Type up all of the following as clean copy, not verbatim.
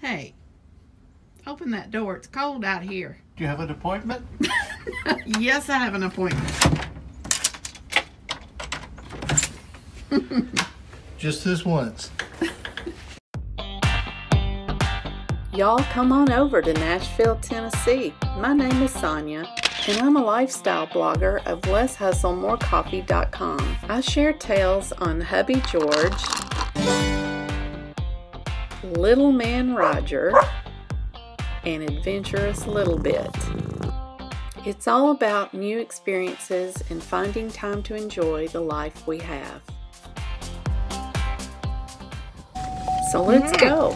Hey, open that door. It's cold out here. Do you have an appointment? Yes, I have an appointment. Just this once. Y'all come on over to Nashville, Tennessee. My name is Sonya, and I'm a lifestyle blogger of LessHustleMoreCoffee.com. I share tales on hubby George, little man Roger, and adventurous little bit. It's all about new experiences and finding time to enjoy the life we have. So let's go.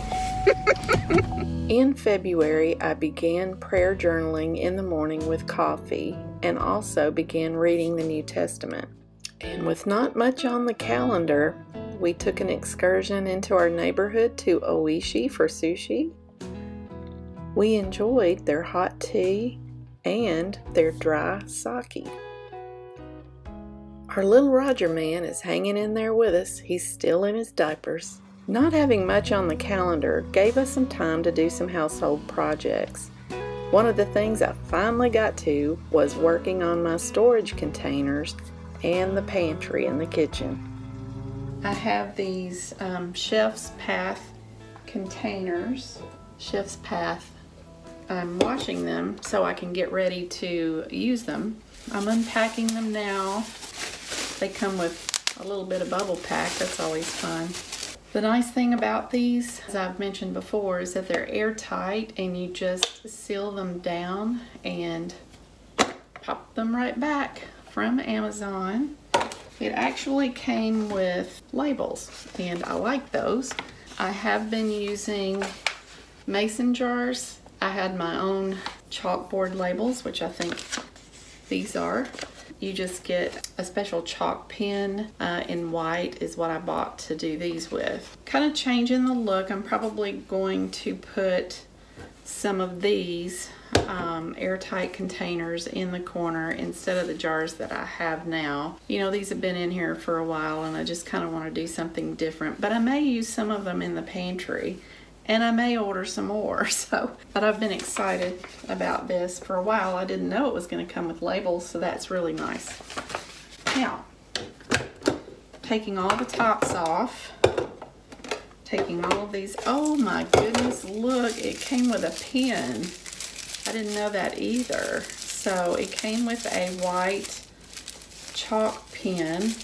In February, I began prayer journaling in the morning with coffee and also began reading the New Testament. And with not much on the calendar, we took an excursion into our neighborhood to Oishi for sushi. We enjoyed their hot tea and their dry sake. Our little Roger man is hanging in there with us. He's still in his diapers. Not having much on the calendar gave us some time to do some household projects. One of the things I finally got to was working on my storage containers and the pantry in the kitchen. I have these Chef's Path containers. Chef's Path. I'm washing them so I can get ready to use them. I'm unpacking them now. They come with a little bit of bubble pack. That's always fun. The nice thing about these, as I've mentioned before, is that they're airtight and you just seal them down and pop them right back from Amazon. It actually came with labels and I like those. I have been using mason jars. I had my own chalkboard labels, which I think these are. You just get a special chalk pen in white is what I bought to do these with. Kind of changing the look. I'm probably going to put some of these airtight containers in the corner instead of the jars that I have now. You know, these have been in here for a while and I just kind of want to do something different. But I may use some of them in the pantry. And I may order some more, but I've been excited about this for a while. I didn't know it was going to come with labels, so that's really nice. Now, taking all the tops off, taking all of these. Oh my goodness, look, it came with a pen. I didn't know that either. So it came with a white chalk pen.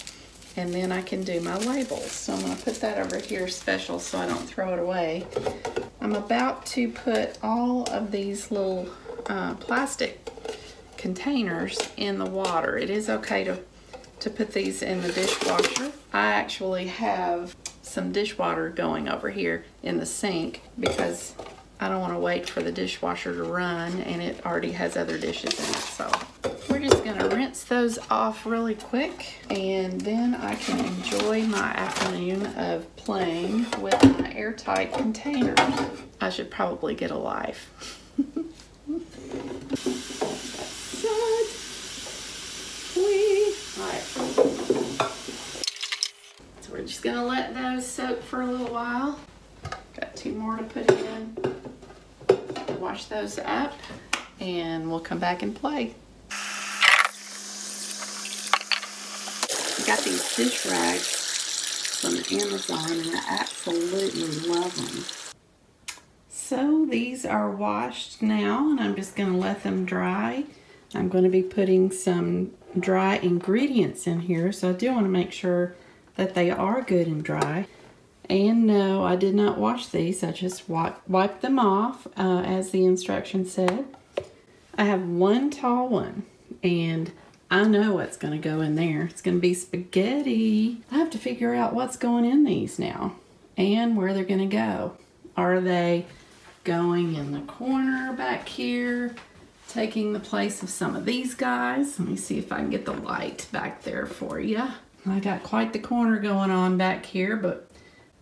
And then I can do my labels. So I'm going to put that over here special so I don't throw it away. I'm about to put all of these little plastic containers in the water. It is okay to put these in the dishwasher. I actually have some dishwater going over here in the sink because I don't want to wait for the dishwasher to run and it already has other dishes in it. So we're just going to rinse those off really quick and then I can enjoy my afternoon of playing with my airtight containers. I should probably get a life. Alright. So we're just going to let those soak for a little while. Got 2 more to put in. Wash those up and we'll come back and play. I got these dish rags from Amazon and I absolutely love them. So these are washed now and I'm just going to let them dry. I'm going to be putting some dry ingredients in here, so I do want to make sure that they are good and dry. And no, I did not wash these. I just wiped them off as the instructions said. I have one tall one and I know what's going to go in there. It's going to be spaghetti. I have to figure out what's going in these now and where they're going to go. Are they going in the corner back here, taking the place of some of these guys? Let me see if I can get the light back there for you. I got quite the corner going on back here, but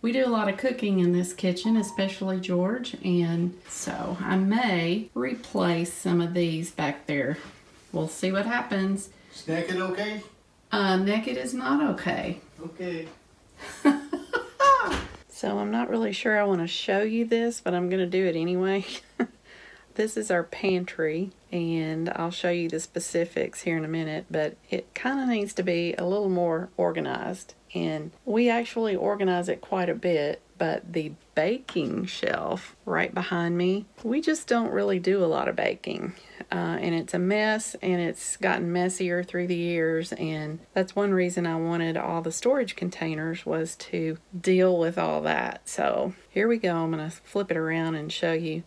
we do a lot of cooking in this kitchen, especially George, and so I may replace some of these back there. We'll see what happens. Is naked okay? Naked is not okay. Okay. So I'm not really sure I want to show you this, but I'm going to do it anyway. This is our pantry, and I'll show you the specifics here in a minute, but it kind of needs to be a little more organized. And we actually organize it quite a bit, but the baking shelf right behind me, we just don't really do a lot of baking. And it's a mess, and it's gotten messier through the years, and that's one reason I wanted all the storage containers, was to deal with all that. So here we go. I'm going to flip it around and show you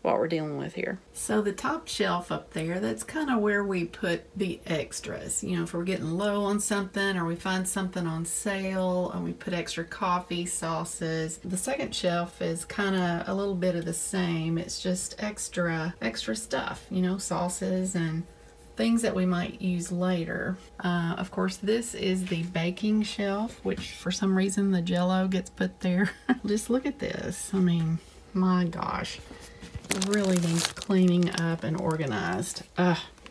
what we're dealing with here. So the top shelf up there, that's kind of where we put the extras. You know, if we're getting low on something or we find something on sale, and we put extra coffee, sauces. The second shelf is kind of a little bit of the same. It's just extra stuff, you know, sauces and things that we might use later. Of course, this is the baking shelf, which for some reason the Jell-O gets put there. Just look at this. I mean, my gosh. Really needs cleaning up and organized.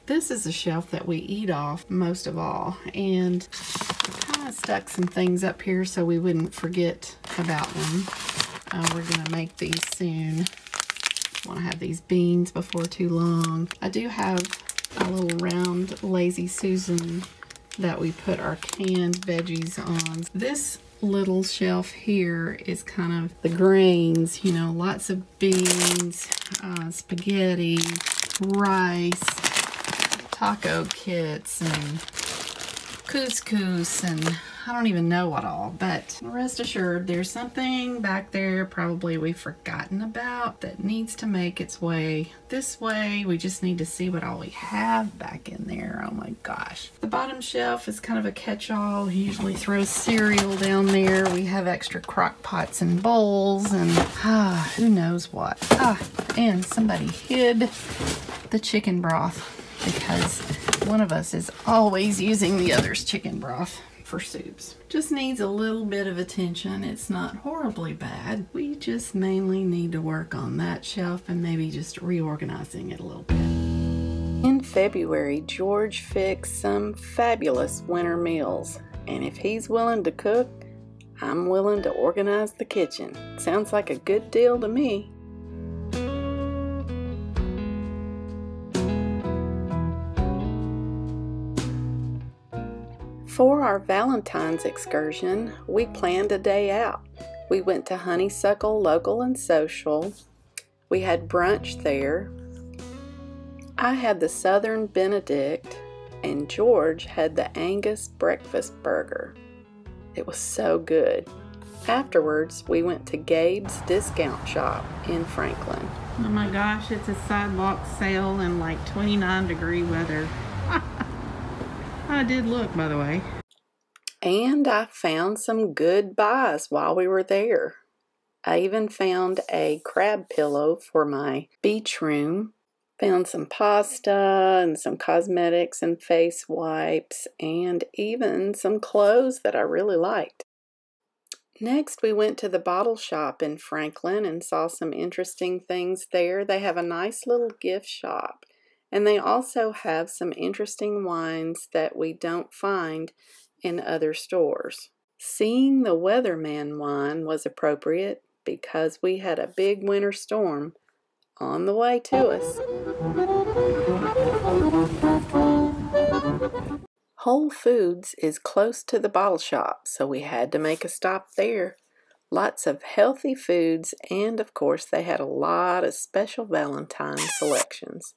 This is a shelf that we eat off most of all, and I kind of stuck some things up here so we wouldn't forget about them. We're gonna make these soon. Want to have these beans before too long. I do have a little round Lazy Susan that we put our canned veggies on. This little shelf here is kind of the grains, you know, lots of beans, spaghetti, rice, taco kits, and couscous, and I don't even know what all, but rest assured there's something back there probably we've forgotten about that needs to make its way this way. We just need to see what all we have back in there. Oh my gosh. The bottom shelf is kind of a catch-all. We usually throw cereal down there. We have extra crock pots and bowls and who knows what. And somebody hid the chicken broth because one of us is always using the other's chicken broth for soups. Just needs a little bit of attention. It's not horribly bad. We just mainly need to work on that shelf and maybe just reorganizing it a little bit. In February, George fixed some fabulous winter meals, and if he's willing to cook, I'm willing to organize the kitchen. Sounds like a good deal to me. For our Valentines excursion, we planned a day out. We went to Honeysuckle Local and Social. We had brunch there. I had the Southern Benedict, and George had the Angus breakfast burger. It was so good. Afterwards, we went to Gabe's discount shop in Franklin. Oh my gosh, it's a sidewalk sale in like 29-degree weather. I did look, by the way. And I found some good buys while we were there. I even found a crab pillow for my beach room. Found some pasta and some cosmetics and face wipes and even some clothes that I really liked. Next, we went to the bottle shop in Franklin and saw some interesting things there. They have a nice little gift shop. And they also have some interesting wines that we don't find in other stores. Seeing the Weatherman wine was appropriate because we had a big winter storm on the way to us. Whole Foods is close to the bottle shop, so we had to make a stop there. Lots of healthy foods, and of course they had a lot of special Valentine selections.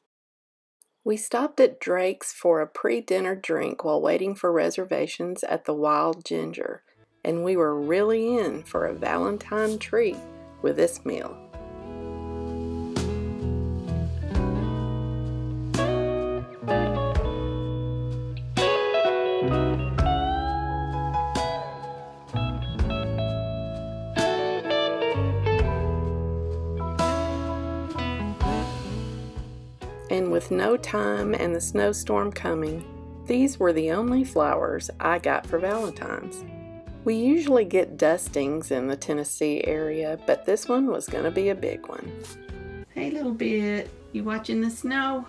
We stopped at Drake's for a pre-dinner drink while waiting for reservations at the Wild Ginger, and we were really in for a Valentine treat with this meal. And with no time and the snowstorm coming, these were the only flowers I got for Valentine's. We usually get dustings in the Tennessee area, but this one was going to be a big one. Hey, little bit, you watching the snow?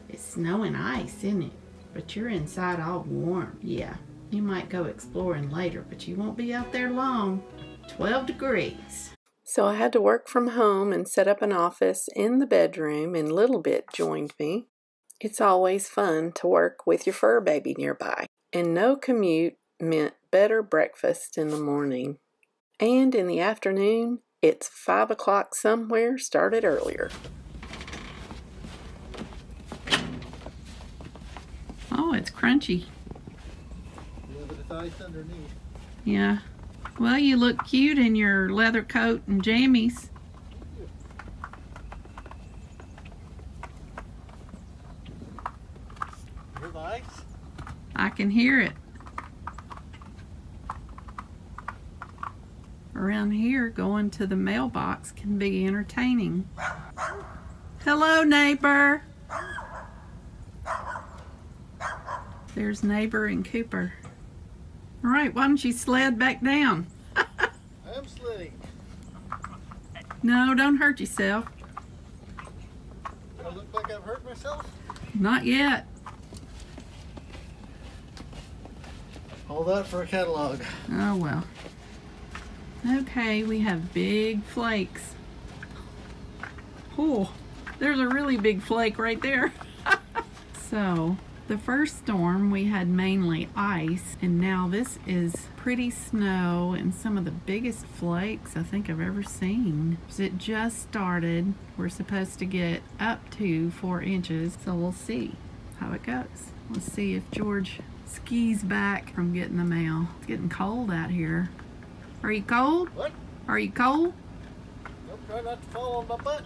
It's snow and ice, isn't it? But you're inside all warm. Yeah, you might go exploring later, but you won't be out there long. 12 degrees. So I had to work from home and set up an office in the bedroom, and Little Bit joined me. It's always fun to work with your fur baby nearby. And no commute meant better breakfast in the morning. And in the afternoon, it's 5 o'clock somewhere started earlier. Oh, it's crunchy. Yeah, but it's ice underneath. Yeah. Well, you look cute in your leather coat and jammies. Hear the ice? I can hear it. Around here, going to the mailbox can be entertaining. Hello, neighbor. There's neighbor and Cooper. All right, why don't you sled back down? I am sledding. No, don't hurt yourself. Do I look like I've hurt myself? Not yet. All that for a catalog. Oh, well. Okay, we have big flakes. Oh, there's a really big flake right there. So, the first storm we had mainly ice, and now this is pretty snow and some of the biggest flakes I think I've ever seen. It just started. We're supposed to get up to 4 inches, so we'll see how it goes. Let's see if George skis back from getting the mail. It's getting cold out here. Are you cold? What? Are you cold? Nope, try not to fall on my butt.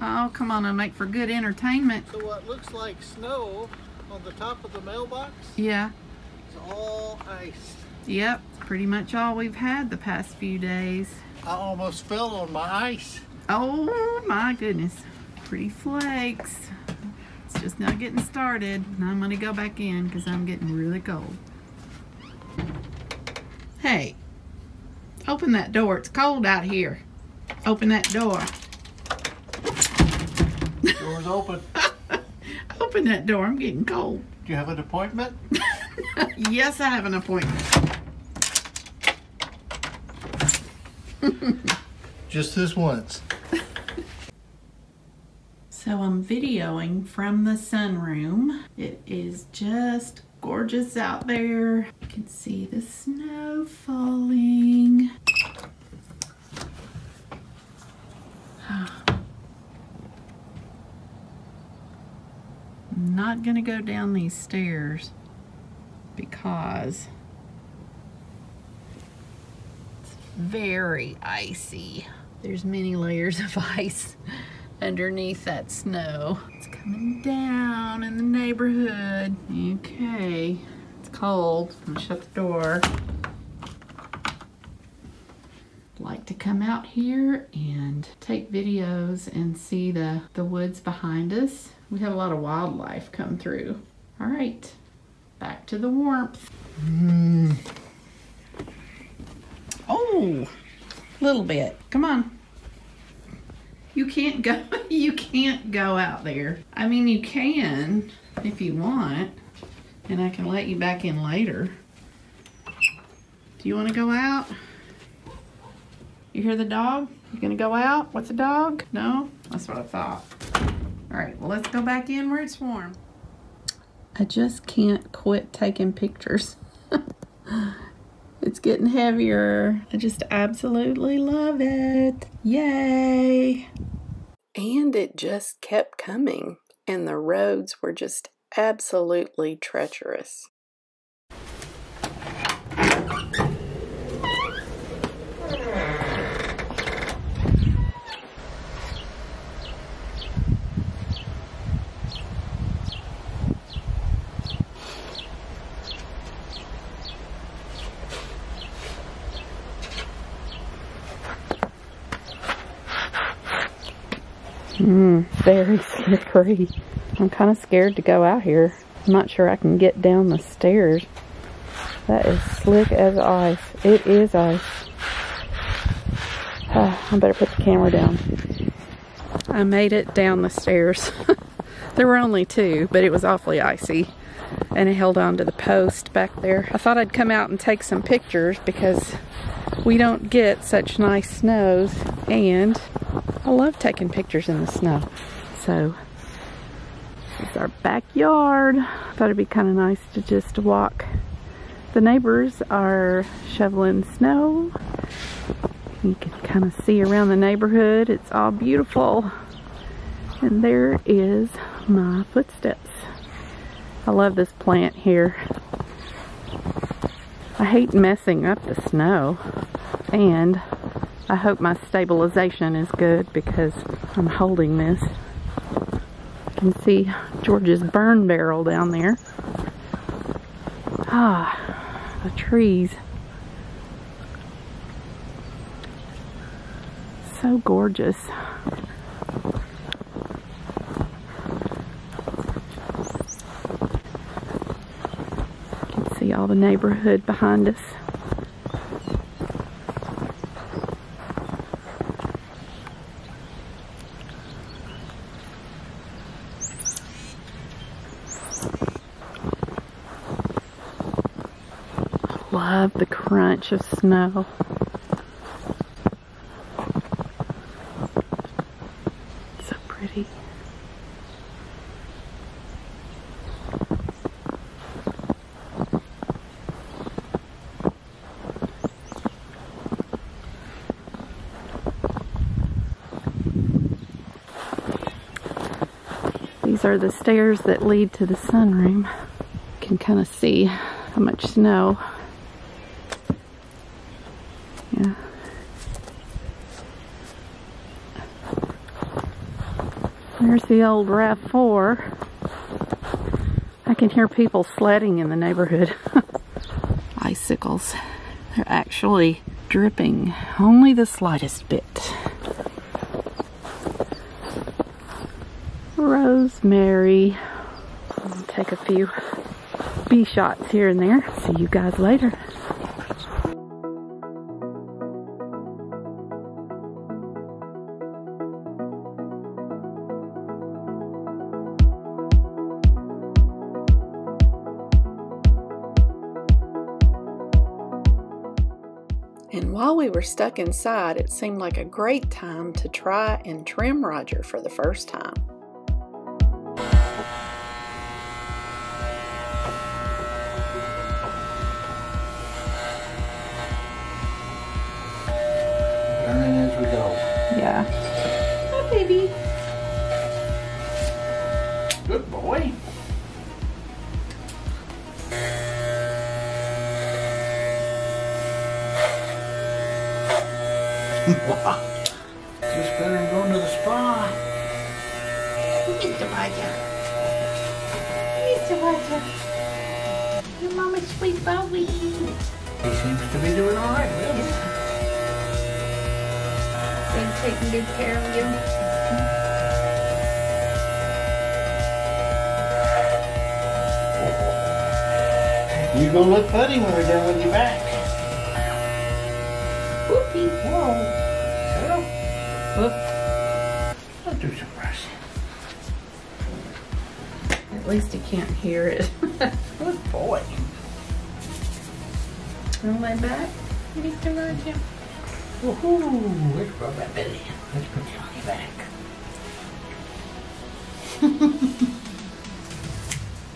Oh, come on, it'll make for good entertainment. So what looks like snow on the top of the mailbox Yeah. is all ice. Yep, pretty much all we've had the past few days. I almost fell on my ice. Oh my goodness. Pretty flakes. It's just now getting started. And I'm gonna go back in because I'm getting really cold. Hey, open that door. It's cold out here. Open that door. Door's open. Open that door. I'm getting cold. Do you have an appointment? Yes, I have an appointment. Just this once. So I'm videoing from the sunroom. It is just gorgeous out there. You can see the snow falling. I'm not gonna go down these stairs because it's very icy. There's many layers of ice underneath that snow. It's coming down in the neighborhood. Okay, it's cold. I'm gonna shut the door. Like to come out here and take videos and see the woods behind us. We have a lot of wildlife come through. All right, back to the warmth. Oh, a little bit. Come on. You can't go out there. I mean, you can if you want, and I can let you back in later. Do you want to go out? You hear the dog? You gonna go out with the dog? No? That's what I thought. All right, well, let's go back in where it's warm. I just can't quit taking pictures. It's getting heavier. I just absolutely love it. Yay! And it just kept coming, and the roads were just absolutely treacherous. Very slippery. I'm kind of scared to go out here. I'm not sure I can get down the stairs. That is slick as ice. It is ice. I better put the camera down. I made it down the stairs. There were only 2, but it was awfully icy. and it held on to the post back there. I thought I'd come out and take some pictures because we don't get such nice snows, and I love taking pictures in the snow. So this is our backyard. I thought it'd be kind of nice to just walk. The neighbors are shoveling snow. You can kind of see around the neighborhood. It's all beautiful. And there is my footsteps. I love this plant here. I hate messing up the snow, and I hope my stabilization is good because I'm holding this. You can see George's burn barrel down there. Ah, the trees. So gorgeous. See all the neighborhood behind us. Love the crunch of snow. So pretty. These are the stairs that lead to the sunroom. You can kind of see how much snow. Yeah. There's the old RAV4. I can hear people sledding in the neighborhood. Icicles. They're actually dripping only the slightest bit. Rosemary. I'll take a few bee shots here and there. See you guys later. And while we were stuck inside, it seemed like a great time to try and trim Roger for the first time. Learning as we go. Yeah. Hi, baby. Good boy. Wow. Just better than going to the spa. Mr. Roger. Mr. Roger. Your mama's sweet Bowie. He seems to be doing all right, really. They're taking good care of you. You're going to look funny when we're done with your back. Whoopie. Whoa. Shut up. Whoop. I'll do some brushing. At least he can't hear it. Good boy. Wanna lay back, Mr. Roger? Woohoo! Let's rub that belly. Let's put you on your back.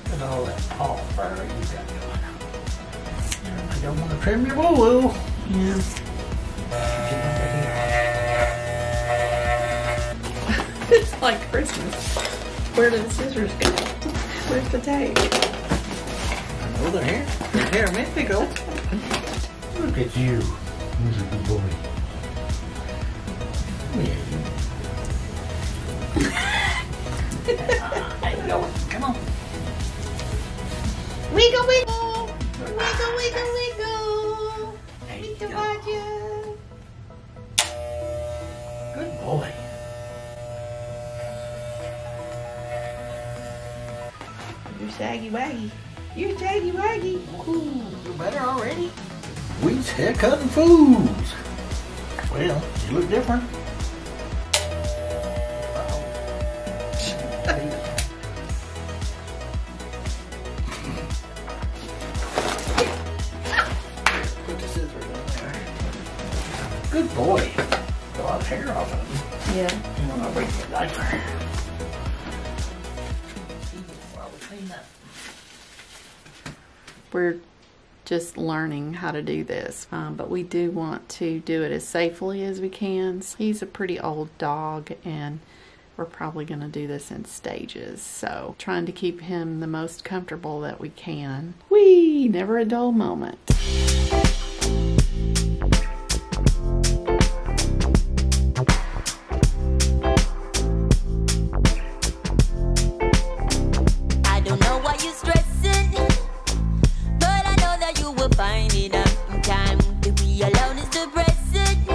Look at all that paw fur you got going on. I don't want to trim your woo-woo. Yeah. It's like Christmas. Where do the scissors go? Where's the tape? I know they're here. They're here a minute ago. Look at you. Who's a good boy? There you go. Come on. Wiggle, wiggle! Wiggle, wiggle, wiggle! Mr. Roger! Good boy. You're saggy waggy. You're saggy waggy. Ooh, you better already? We's haircutting fools. Well, you look different. hair off of them. Yeah. And when I break the diaper. While we clean up. We're just learning how to do this, but we do want to do it as safely as we can. He's a pretty old dog, and we're probably going to do this in stages, so trying to keep him the most comfortable that we can. Whee! Never a dull moment. I don't know why you're stressing, but I know that you will find it in time. To be alone is depressing,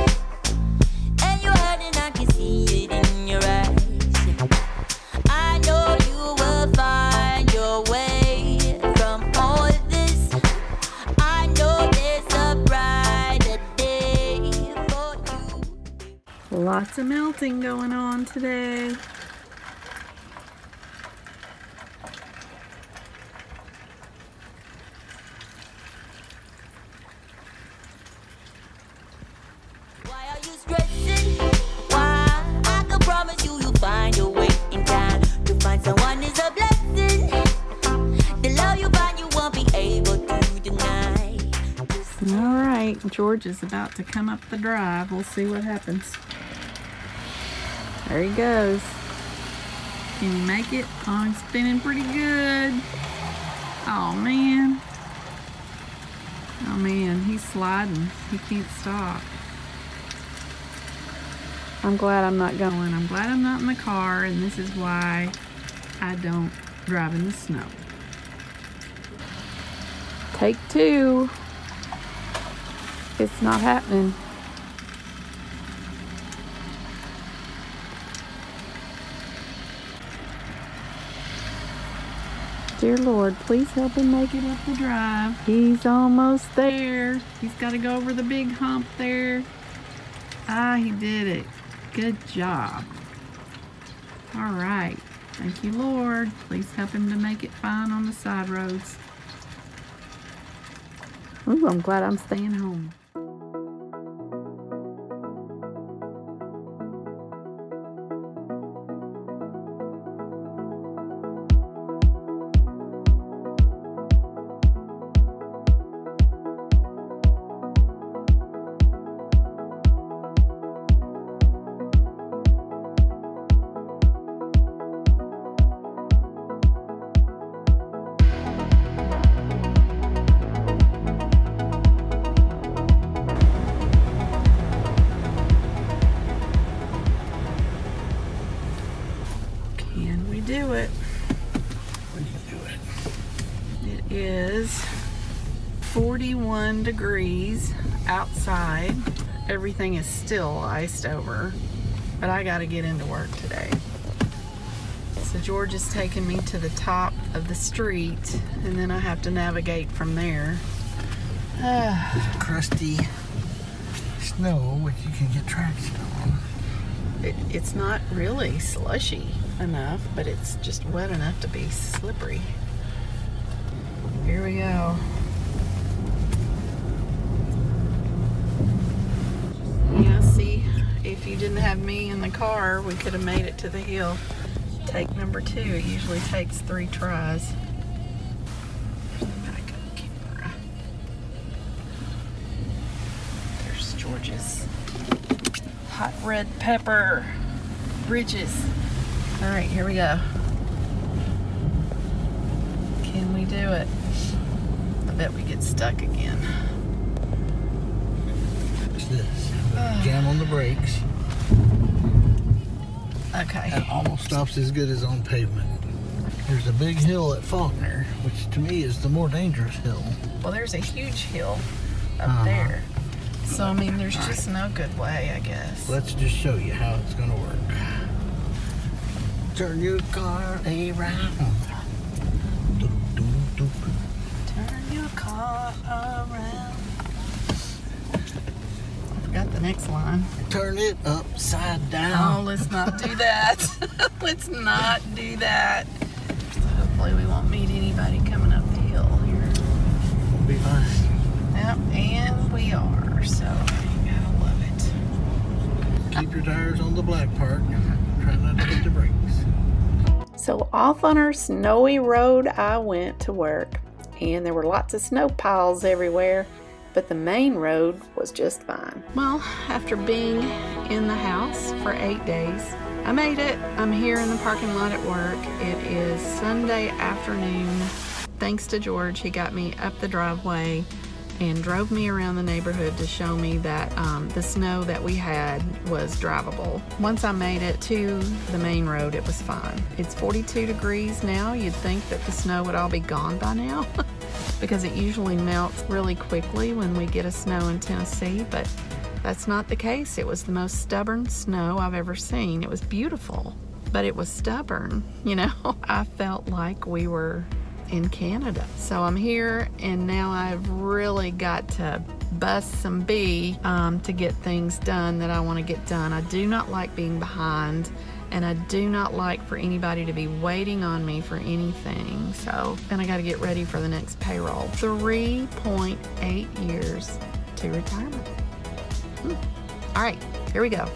and you're hurting, I can see it in your eyes. I know you will find your way from all this. I know there's a brighter day for you. Lots of melting going on today. Why are you stressing? Why? I can promise you, you'll find your way in time. To find someone is a blessing. The love you find, you won't be able to deny. All right, George is about to come up the drive. We'll see what happens. There he goes. Can you make it? Oh, he's spinning pretty good. Oh, man. Oh, man, he's sliding. He can't stop. I'm glad I'm not going. I'm glad I'm not in the car, and this is why I don't drive in the snow. Take two. It's not happening. Dear Lord, please help him make it up the drive. He's almost there. He's got to go over the big hump there. Ah, he did it. Good job. All right. Thank you, Lord. Please help him to make it fine on the side roads. Ooh, I'm glad I'm staying home. Do it. When you do it. It is 41 degrees outside. Everything is still iced over, but I got to get into work today. So George is taking me to the top of the street, and then I have to navigate from there. Crusty snow, which you can get traction on. It's not really slushy enough, but it's just wet enough to be slippery. Here we go. Yeah, see, if you didn't have me in the car, we could have made it to the hill. Take number 2. It usually takes 3 tries. Back up camera. There's George's hot red pepper bridges. All right, here we go. Can we do it? I bet we get stuck again. Watch this. Jam on the brakes. Okay. That almost stops as good as on pavement. There's a big hill at Faulkner, which to me is the more dangerous hill. Well, there's a huge hill up there. So, I mean, there's just no good way, I guess. Let's just show you how it's going to work. Turn your car around. Turn your car around. I forgot the next line. Turn it upside down. Oh, let's not do that. Let's not do that. So hopefully we won't meet anybody coming up the hill here. We'll be fine. Yep, and we are. So, you gotta love it. Keep your tires on the black part. Try not to hit the brakes. So off on our snowy road I went to work, and there were lots of snow piles everywhere, but the main road was just fine. Well, after being in the house for 8 days, I made it. I'm here in the parking lot at work. It is Sunday afternoon. Thanks to George, he got me up the driveway and drove me around the neighborhood to show me that the snow that we had was drivable. Once I made it to the main road, it was fine. It's 42 degrees now. You'd think that the snow would all be gone by now because it usually melts really quickly when we get a snow in Tennessee, but that's not the case. It was the most stubborn snow I've ever seen. It was beautiful, but it was stubborn, you know? I felt like we were in Canada. So I'm here, and now I've really got to bust some bee to get things done that I want to get done. I do not like being behind, and I do not like for anybody to be waiting on me for anything. So then I got to get ready for the next payroll. 3.8 years to retirement. All right, here we go.